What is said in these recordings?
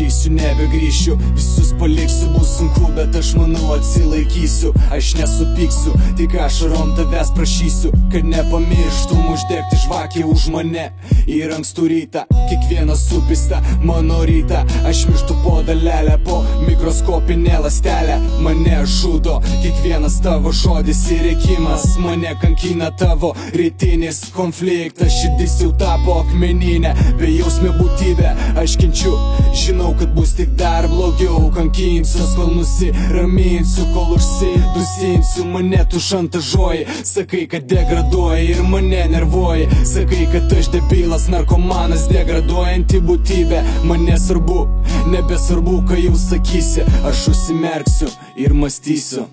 išeisiu, nebegrįšiu, visus paliksiu, bus sunku, bet aš manau atsilaikysiu. Aš nesupyksiu, tik ašarom tavęs prašysiu, kad nepamirštum uždegti žvakį už mane. Ir ankstų rytą, kiekvienas supista mano rytą, aš mirštu po dalelę, po mikroskopinę ląstelę. Mane žudo kiekvienas tavo žodis ir rėkimas, mane kankina tavo rytinis konfliktas. Širdis jau tapo akmeninė, bejausmė būtybė, aš kenčiu, žinau, kad bus tik dar blogiau. Kankinsiu, kol nusiraminsiu, kol užsidusinsiu. Mane tu šantažuoji, sakai, kad degraduoji ir mane nervuoji. Sakai, kad aš debilas, narkomanas, degraduojanti būtybė. Man nesvarbu, nebesvarbu, ką jau sakysi, aš užsimerksiu ir mąstysiu.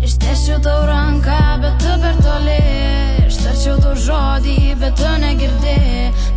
Ištiesčiau tau ranką, bet tu per toli. Ištarčiau tau žodį, bet tu negirdi.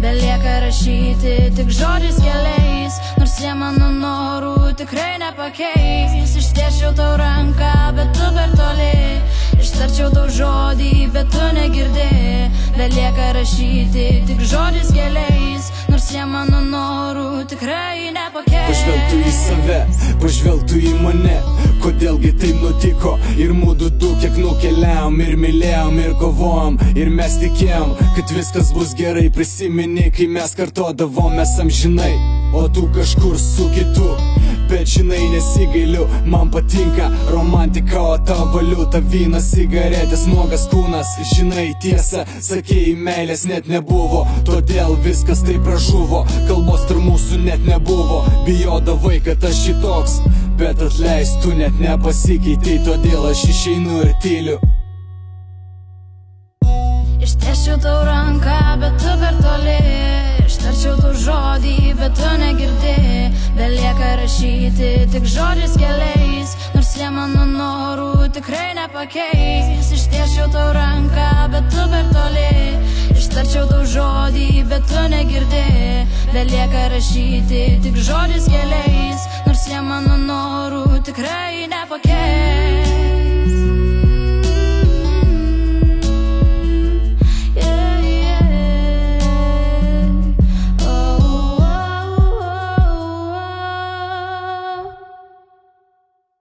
Belieka rašyti tik žodžiais keliais, nors jie mano norų tikrai nepakeis. Ištiesčiau tau ranką, bet tu per toli. Ištarčiau tau žodį, bet tu negirdi. Belieka rašyti tik žodžiais keliais, nors jie mano norų tikrai nepakeis. Pažvelgtų į save, pažvelgtų į mane, kodėlgi taip nutiko. Ir mūdu du kiek nukeliavom, ir mylėjom, ir kovojom, ir mes tikėjom, kad viskas bus gerai. Prisimeni, kai mes kartodavom, mes amžinai, o tu kažkur su kitu. Bet žinai, nesigailiu, man patinka romantika, o tavo valiuta vynas, cigaretės, nuogas kūnas. Žinai tiesą, sakėjai, meilės net nebuvo, todėl viskas taip pražuvo. Kalbos tarp mūsų net nebuvo, bijodavai, kad aš šitoks, bet atleist tu net nepasikeitei, todėl aš išeinu ir tyliu. Ištiesčiau tau ranką, bet tu per toli. Ištarčiau tau žodį, bet tu negirdi. Belieka rašyti tik žodžiais keliais, nors jie mano norų tikrai nepakeis. Ištiesčiau tau ranką, bet tu per toli. Ištarčiau tau žodį, bet tu negirdi. Belieka rašyti tik žodžiais keliais, nors jie mano norų tikrai nepakeis.